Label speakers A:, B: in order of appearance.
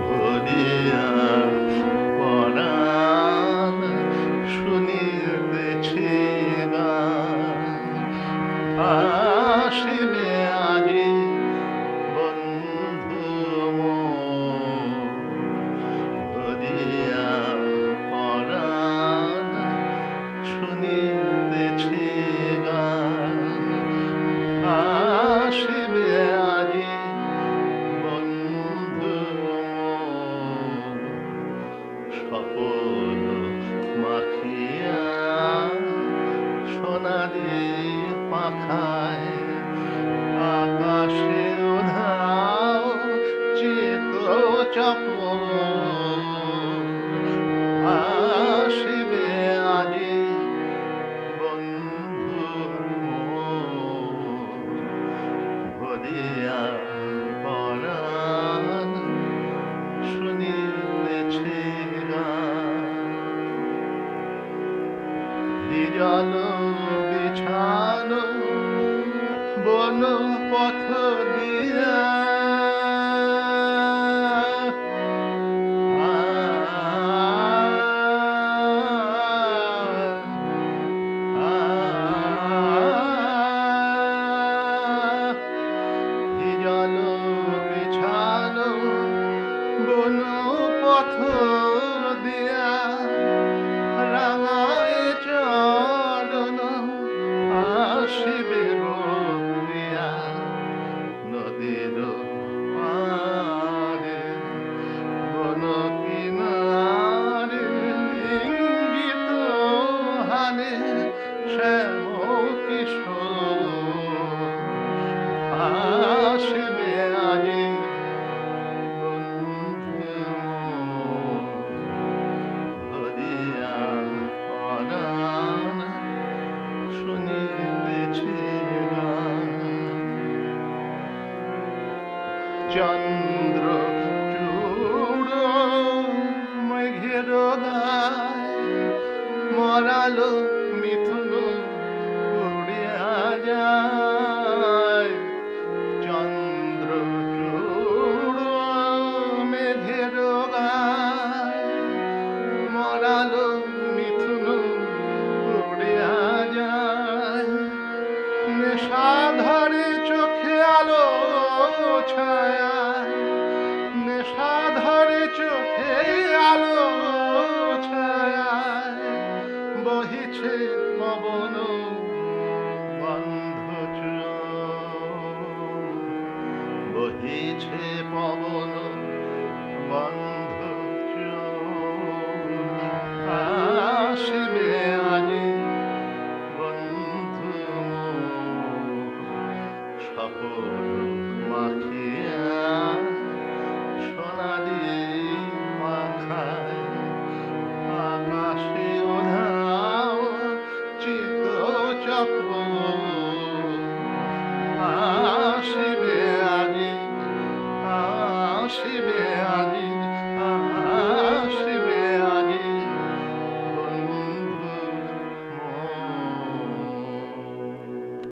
A: ভরিয়া পরাণ শুনিতেছে গান, আসিবে আজি বন্ধু মোর। ভরিয়া পরাণ শুনিতেছে গান, আসিবে আজি বন্ধু মোর। স্বপন মাখিয়া সোনালি পাখায় আকাশে উধাও চিত চক্র, আসিবে আজি বন্ধু মোর। ভরিয়া পরাণ শুনিতেছে গান, নির্জন বিছানো বন পথ দিয়া নির্জন বিছানো বন পথ দিয়া রাঙায় চরণ আসিবে বলিয়া নদীর পারে বন কিনারে ইঙ্গিত হানে শ্যাম কিশোর, আসিবে আজি বন্ধু মোর। ভরিয়া পরাণ শুনিতেছে গান, চন্দ্র চূড় মেঘের গায় মরালো মিথুন উড়িয়া যায়। চন্দ্র চূড় মেঘের গায় মরালো মিথুন উড়িয়া যায়। নেশা ধরে চোখে আলো ছায়া, নেশা ধরে চোখে আলো ছায়া, বহিছে পবন বন্ধ চোখ, বহিছে পবন বন্ধ